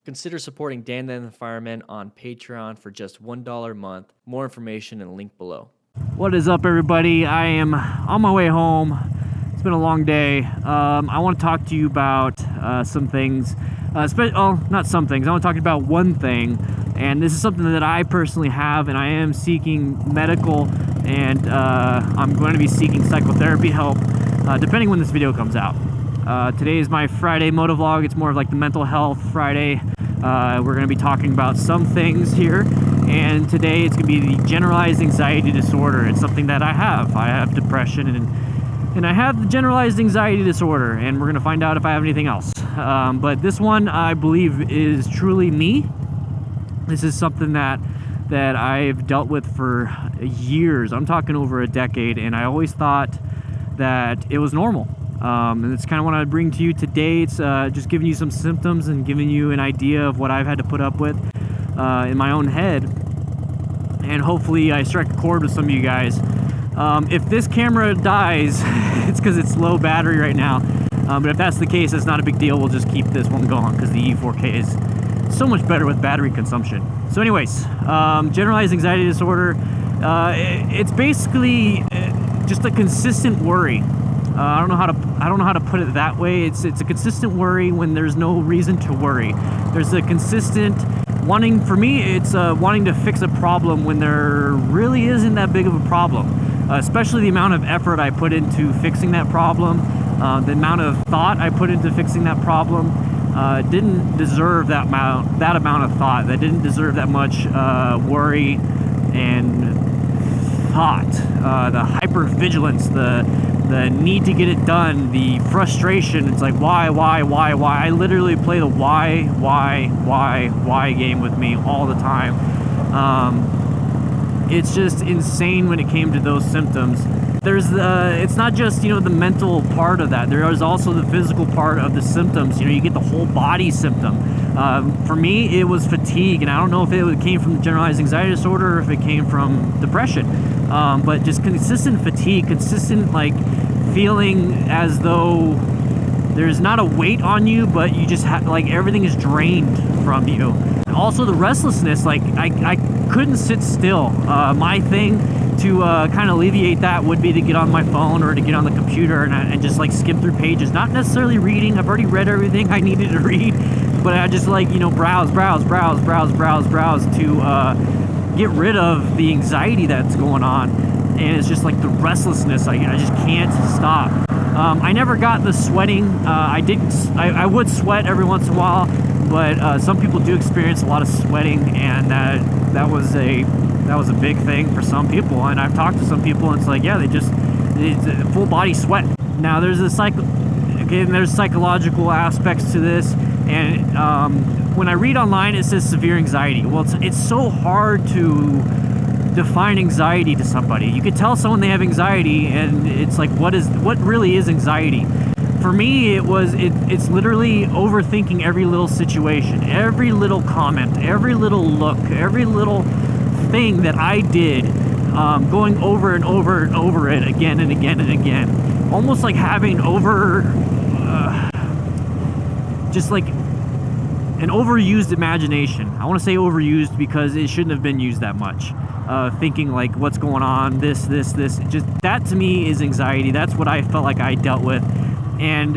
Consider supporting DanDanTheFireman on Patreon for just $1 a month. More information and link below. What is up, everybody? I am on my way home. It's been a long day. I want to talk to you about some things. Not some things. I want to talk about one thing, and this is something that I personally have, and I am seeking medical, and I'm going to be seeking psychotherapy help, depending when this video comes out. Today is my Friday motovlog. It's more of like the mental health Friday. We're going to be talking about some things here, and today it's going to be the generalized anxiety disorder. It's something that I have. I have depression, and I have the generalized anxiety disorder, and we're going to find out if I have anything else. But this one, I believe, is truly me. This is something that I've dealt with for years. I'm talking over a decade, and I always thought that it was normal. And it's kind of what I bring to you today. It's just giving you some symptoms and giving you an idea of what I've had to put up with in my own head. And hopefully I strike a chord with some of you guys. If this camera dies, it's because it's low battery right now. But if that's the case, it's not a big deal. We'll just keep this one going because the E4K is so much better with battery consumption. So anyways, generalized anxiety disorder, it's basically just a consistent worry. I don't know how to put it that way. It's a consistent worry when there's no reason to worry. There's a consistent wanting, for me, it's wanting to fix a problem when there really isn't that big of a problem. Especially the amount of effort I put into fixing that problem, the amount of thought I put into fixing that problem, didn't deserve that amount of thought. That didn't deserve that much worry and thought. The hypervigilance, the need to get it done, the frustration. It's like, why? I literally play the why game with me all the time. It's just insane when it came to those symptoms. It's not just, the mental part of that. There is also the physical part of the symptoms. You get the whole body symptom. For me, it was fatigue, and I don't know if it came from the generalized anxiety disorder or if it came from depression. But just consistent fatigue, consistent feeling as though there's not a weight on you, but you just have everything is drained from you. Also the restlessness, I couldn't sit still. My thing to kind of alleviate that would be to get on my phone or to get on the computer and just skim through pages, not necessarily reading. I've already read everything I needed to read, but I just browse to get rid of the anxiety that's going on. And it's just the restlessness. I just can't stop. I never got the sweating. I would sweat every once in a while, but some people do experience a lot of sweating, and that was a big thing for some people. And I've talked to some people, and it's it's full body sweat. Now there's there's psychological aspects to this, and when I read online, it says severe anxiety. Well, it's so hard to define anxiety to somebody. You could tell someone they have anxiety, and it's what really is anxiety? For me, it's literally overthinking every little situation, every little comment, every little look, every little thing that I did, going over and over and over it again and again and again. Almost like having an overused imagination. I want to say overused because it shouldn't have been used that much. Thinking what's going on, this, just that to me is anxiety. That's what I felt like I dealt with. And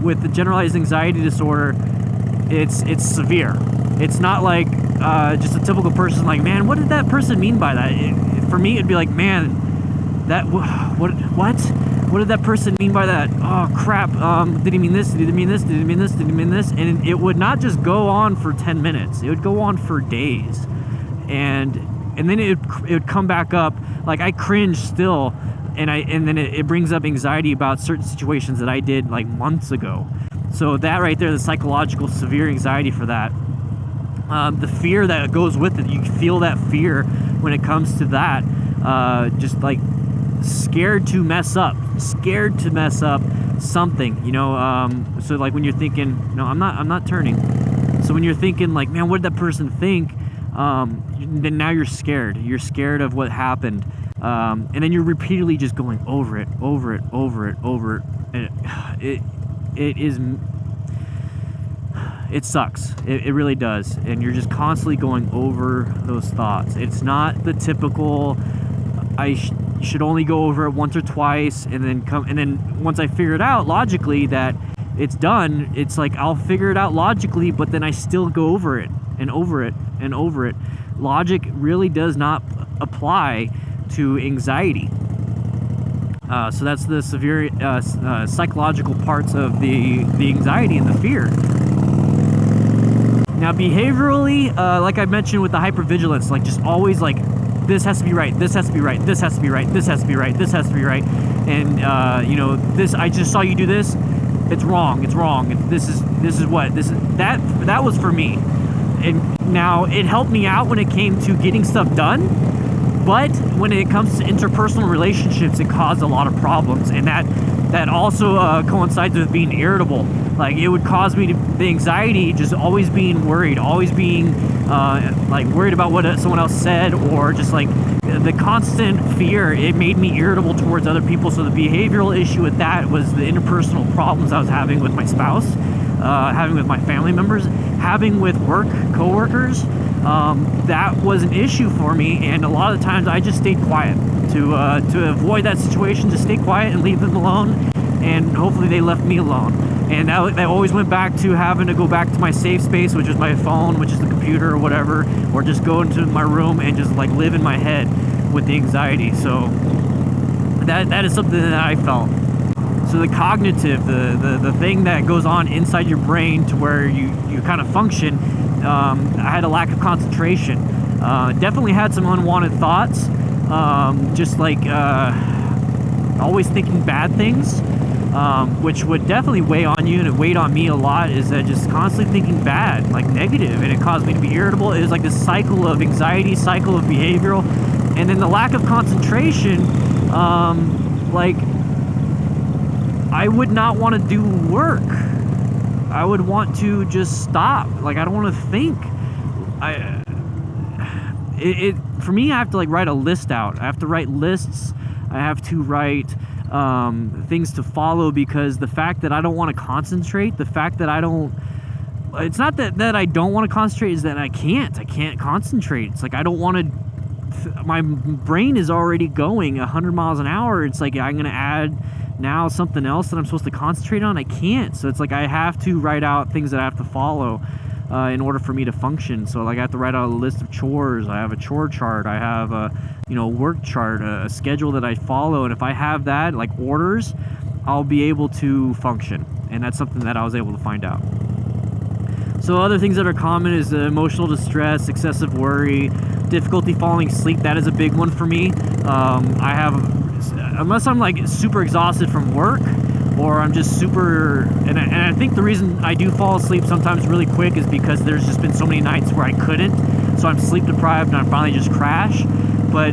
with the generalized anxiety disorder, it's severe. It's not just a typical person man, what did that person mean by that? For me, it'd be man, what did that person mean by that? Oh crap, did he mean this? Did he mean this? Did he mean this? Did he mean this? And it would not just go on for 10 minutes. It would go on for days. And then it would come back up. I cringe still, and then it brings up anxiety about certain situations that I did months ago. So that right there, the psychological severe anxiety for that. The fear that goes with it, you feel that fear when it comes to that. Just scared to mess up something, so when you're thinking, no, I'm not turning. So when you're thinking man, what did that person think? Then now you're scared of what happened, and then you're repeatedly just going over it, and it sucks. It really does. And you're just constantly going over those thoughts. It's not the typical, should only go over it once or twice and then once I figure it out logically that it's done, it's like I'll figure it out logically, but then I still go over it and over it and over it. Logic really does not apply to anxiety. So that's the severe psychological parts of the anxiety and the fear. Now behaviorally, like I mentioned with the hypervigilance, like just always like, this has to be right, this has to be right, this has to be right, this has to be right, this has to be right, and you know, this, I just saw you do this, it's wrong, this is that was for me. And now it helped me out when it came to getting stuff done, but when it comes to interpersonal relationships, it caused a lot of problems, and that also coincides with being irritable. Like it would cause me the anxiety, just always being worried, always being like worried about what someone else said, or just like the constant fear. It made me irritable towards other people. So the behavioral issue with that was the interpersonal problems I was having with my spouse, having with my family members, having with coworkers. That was an issue for me, and a lot of times I just stayed quiet to avoid that situation. Just stay quiet and leave them alone, and hopefully they left me alone. And that always went back to having to go back to my safe space, which is my phone, which is the computer or whatever, or just go into my room and just like live in my head with the anxiety. So that is something that I felt. So the cognitive, the thing that goes on inside your brain to where you kind of function, I had a lack of concentration. Definitely had some unwanted thoughts, just like always thinking bad things. Which would definitely weigh on you, and it weighed on me a lot, is that just constantly thinking bad, like negative, and it caused me to be irritable. It was like this cycle of anxiety, cycle of behavioral, and then the lack of concentration, like I would not want to do work. I would want to just stop. Like I don't want to think. For me, I have to like write a list out. I have to write lists. I have to write things to follow, because the fact that I don't want to concentrate, the fact that it's not that I don't want to concentrate, is that I can't concentrate. It's like I don't want to, my brain is already going 100 miles an hour. It's like I'm going to add now something else that I'm supposed to concentrate on. I can't. So it's like I have to write out things that I have to follow in order for me to function. So like I have to write out a list of chores. I have a chore chart. I have a work chart, a schedule that I follow. And if I have that, like orders, I'll be able to function. And that's something that I was able to find out. So other things that are common is emotional distress, excessive worry, difficulty falling asleep. That is a big one for me. I have, unless I'm like super exhausted from work, or I'm just super, and I think the reason I do fall asleep sometimes really quick is because there's just been so many nights where I couldn't, so I'm sleep deprived and I finally just crash. But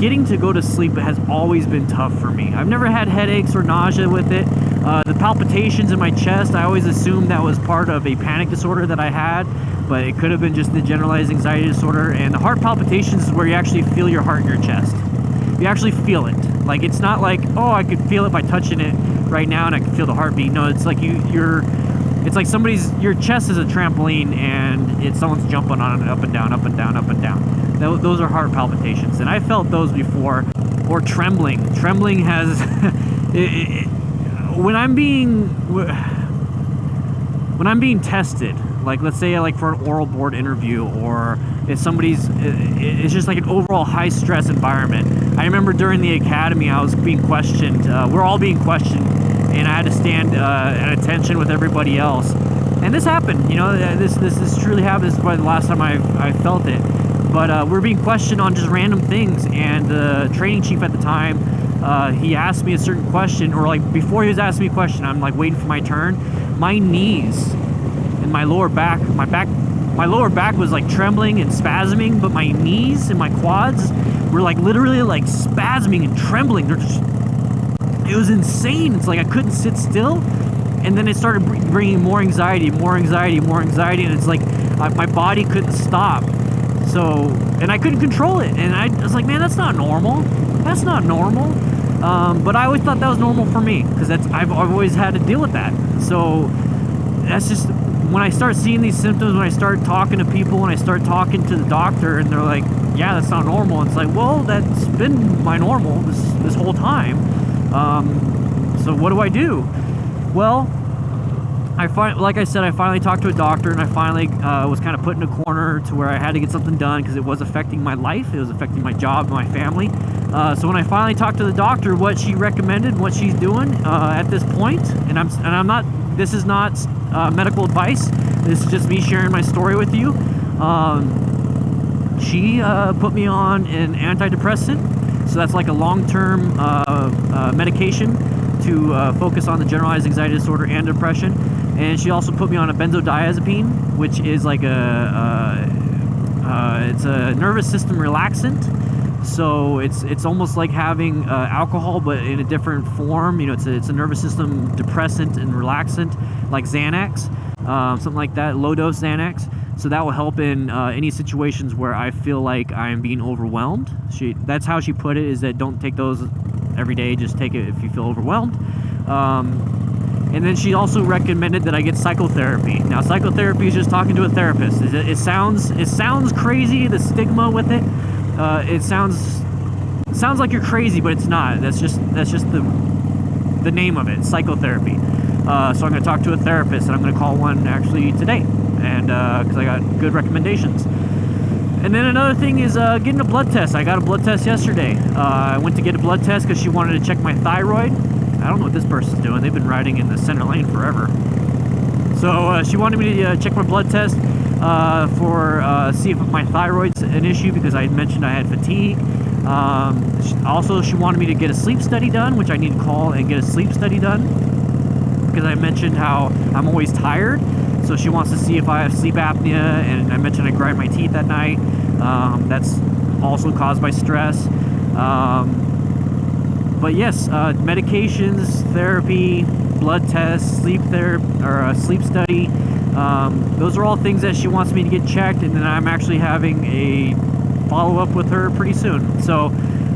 getting to go to sleep has always been tough for me. I've never had headaches or nausea with it. The palpitations in my chest, I always assumed that was part of a panic disorder that I had, but it could have been just the generalized anxiety disorder. And the heart palpitations is where you actually feel your heart in your chest. You actually feel it. Like it's not like, oh, I could feel it by touching it right now and I can feel the heartbeat. No, it's like it's like your chest is a trampoline and someone's jumping on it up and down, up and down, up and down. Those are heart palpitations, and I felt those before. Or trembling. Trembling has when I'm being tested, like let's say like for an oral board interview, or if it's just like an overall high stress environment. I remember during the academy I was being questioned, we're all being questioned, and I had to stand at attention with everybody else. And this happened, this truly happened. This is probably the last time I felt it. But we're being questioned on just random things, and the training chief at the time, he asked me a certain question, or like before he was asking me a question, I'm like waiting for my turn. My knees and my lower back was like trembling and spasming, but my knees and my quads were like literally like spasming and trembling. It was insane. It's like I couldn't sit still, and then it started bringing more anxiety, and it's like my body couldn't stop. So, and I couldn't control it, and I was like, man, that's not normal. That's not normal. But I always thought that was normal for me, because I've always had to deal with that. So that's just when I start seeing these symptoms, when I start talking to people, when I start talking to the doctor, and they're like, yeah, that's not normal. It's like, well, that's been my normal this whole time. So what do I do? Well, like I said, I finally talked to a doctor, and I finally was kind of put in a corner to where I had to get something done because it was affecting my life. It was affecting my job, my family. So when I finally talked to the doctor, what she recommended, what she's doing at this point, and I'm not. This is not medical advice. This is just me sharing my story with you. She put me on an antidepressant, so that's like a long-term medication to focus on the generalized anxiety disorder and depression. And she also put me on a benzodiazepine, which is like it's a nervous system relaxant. So it's almost like having alcohol, but in a different form. You know, it's a nervous system depressant and relaxant, like Xanax, something like that, low dose Xanax. So that will help in any situations where I feel like I'm being overwhelmed. That's how she put it, is that don't take those every day, just take it if you feel overwhelmed. And then she also recommended that I get psychotherapy. Now, psychotherapy is just talking to a therapist. It sounds crazy, the stigma with it. It sounds like you're crazy, but it's not. That's just the name of it, psychotherapy. So I'm going to talk to a therapist, and I'm going to call one actually today, and because I got good recommendations. And then another thing is getting a blood test. I got a blood test yesterday. I went to get a blood test because she wanted to check my thyroid. I don't know what this person's doing. They've been riding in the center lane forever. So she wanted me to check my blood test for see if my thyroid's an issue, because I had mentioned I had fatigue. Also, she wanted me to get a sleep study done, which I need to call and get a sleep study done, because I mentioned how I'm always tired. So she wants to see if I have sleep apnea, and I mentioned I grind my teeth at night. That's also caused by stress. But yes, medications, therapy, blood tests, sleep therapy, or a sleep study. Those are all things that she wants me to get checked, and then I'm actually having a follow-up with her pretty soon. So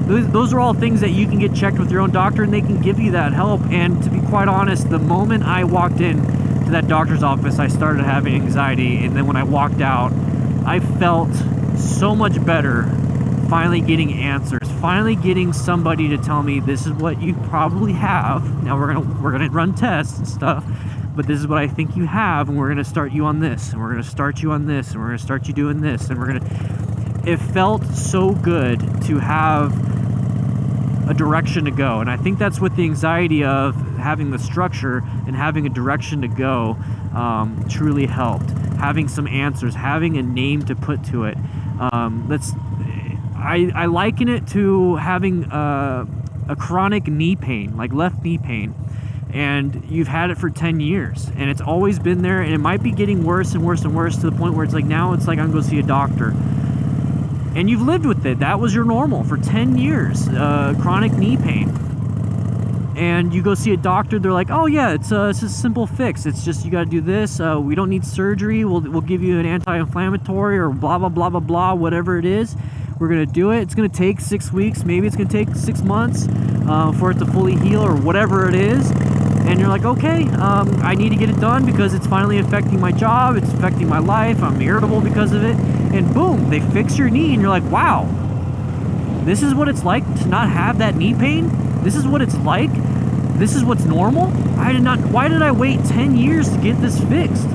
those are all things that you can get checked with your own doctor, and they can give you that help. And to be quite honest, the moment I walked in to that doctor's office, I started having anxiety, and then when I walked out, I felt so much better. Finally getting answers, finally getting somebody to tell me this is what you probably have. Now we're gonna run tests and stuff, but this is what I think you have, and we're gonna start you on this, and we're gonna start you on this, and we're gonna start you doing this, and it felt so good to have a direction to go. And I think that's what the anxiety of having the structure and having a direction to go truly helped. Having some answers, having a name to put to it. I liken it to having a chronic knee pain, like left knee pain, and you've had it for 10 years, and it's always been there, and it might be getting worse and worse and worse to the point where it's like, now it's like I'm going to see a doctor. And you've lived with it. That was your normal for 10 years, chronic knee pain. And you go see a doctor, they're like, oh yeah, it's a simple fix. It's just, you got to do this. We don't need surgery. We'll give you an anti-inflammatory or blah, blah, blah, blah, blah, whatever it is. We're going to do it. It's going to take 6 weeks. Maybe it's going to take 6 months for it to fully heal, or whatever it is. And you're like, okay, I need to get it done because it's finally affecting my job. It's affecting my life. I'm irritable because of it. And boom, they fix your knee, and you're like, wow, this is what it's like to not have that knee pain? This is what it's like? This is what's normal? Why did I wait 10 years to get this fixed?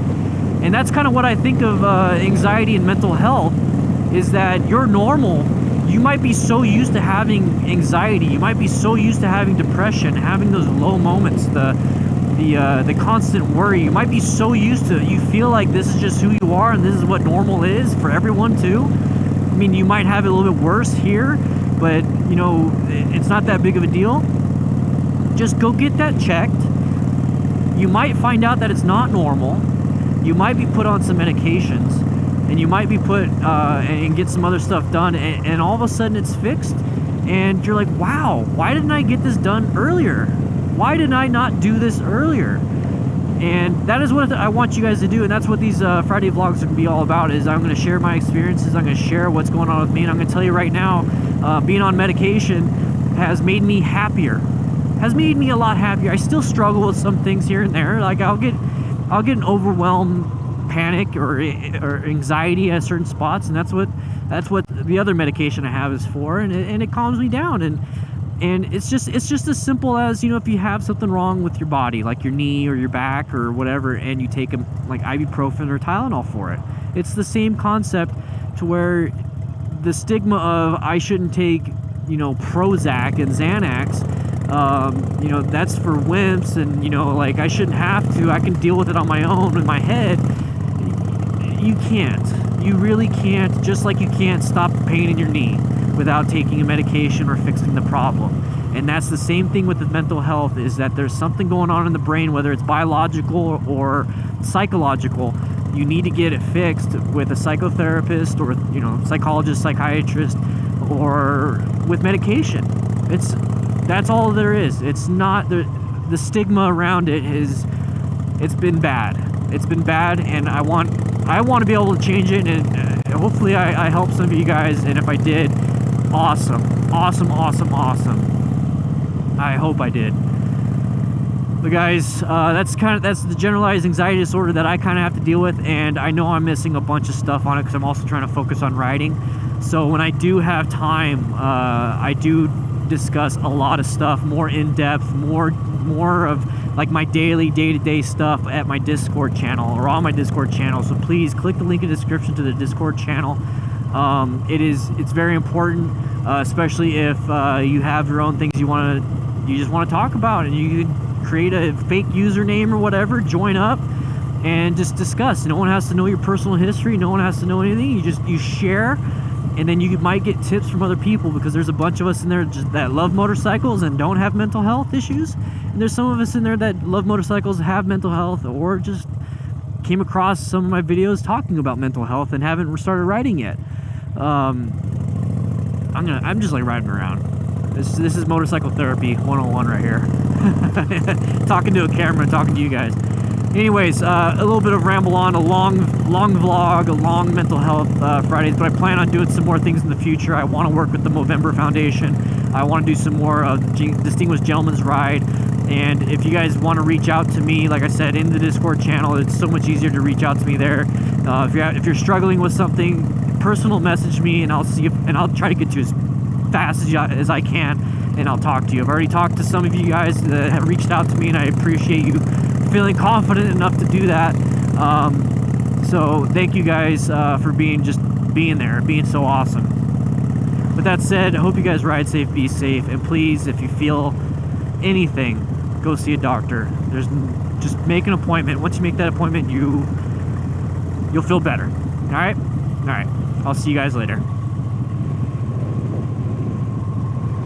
And that's kind of what I think of anxiety and mental health, is that you're normal. You might be so used to having anxiety, you might be so used to having depression, having those low moments, the constant worry. You might be so used to it, you feel like this is just who you are, and this is what normal is for everyone too. I mean, you might have it a little bit worse here, but you know, it's not that big of a deal. Just go get that checked. You might find out that it's not normal. You might be put on some medications, and you might be put and get some other stuff done, and all of a sudden it's fixed, and you're like, wow, why didn't I get this done earlier? Why did I not do this earlier? And that is what I want you guys to do, and that's what these Friday vlogs are going to be all about. Is I'm going to share my experiences, I'm going to share what's going on with me, and I'm going to tell you right now, being on medication has made me happier, has made me a lot happier. I still struggle with some things here and there. Like I'll get overwhelmed panic or anxiety at certain spots, and that's what the other medication I have is for, and it calms me down. And it's just as simple as, you know, if you have something wrong with your body, like your knee or your back or whatever, and you take like ibuprofen or Tylenol for it. It's the same concept, to where the stigma of I shouldn't take, you know, Prozac and Xanax, you know, that's for wimps, and, you know, like I shouldn't have to, I can deal with it on my own in my head. You can't. You really can't, just like you can't stop the pain in your knee without taking a medication or fixing the problem. And that's the same thing with the mental health, is that there's something going on in the brain, whether it's biological or psychological. You need to get it fixed with a psychotherapist or, you know, psychologist, psychiatrist, or with medication. That's all there is. It's not the stigma around it it's been bad. It's been bad, and I want to be able to change it, and hopefully I help some of you guys, and if I did, awesome. I hope I did. But guys, that's the generalized anxiety disorder that I kind of have to deal with, and I know I'm missing a bunch of stuff on it because I'm also trying to focus on writing. So when I do have time, I do discuss a lot of stuff more in depth, more of like my daily day-to-day stuff at my Discord channel, or on my Discord channel. So please click the link in the description to the Discord channel. It's very important, especially if you have your own things you just want to talk about, and you can create a fake username or whatever, join up and just discuss. No one has to know your personal history, no one has to know anything. You share, and then you might get tips from other people, because there's a bunch of us in there that love motorcycles and don't have mental health issues, and there's some of us in there that love motorcycles, have mental health, or just came across some of my videos talking about mental health and haven't started writing yet. I'm just like riding around. This is motorcycle therapy 101 right here. Talking to a camera, talking to you guys. Anyways, a little bit of ramble on, a long vlog, a long mental health Fridays, but I plan on doing some more things in the future. I want to work with the Movember Foundation. I want to do some more Distinguished Gentleman's Ride. And if you guys want to reach out to me, like I said, in the Discord channel, it's so much easier to reach out to me there. If you're struggling with something, personal message me, and I'll try to get you as fast as I can, and I'll talk to you. I've already talked to some of you guys that have reached out to me, and I appreciate you feeling confident enough to do that. So thank you guys for being there, being so awesome. With that said, I hope you guys ride safe, be safe, and please, if you feel anything, go see a doctor. Just make an appointment. Once you make that appointment, you'll feel better. All right. I'll see you guys later.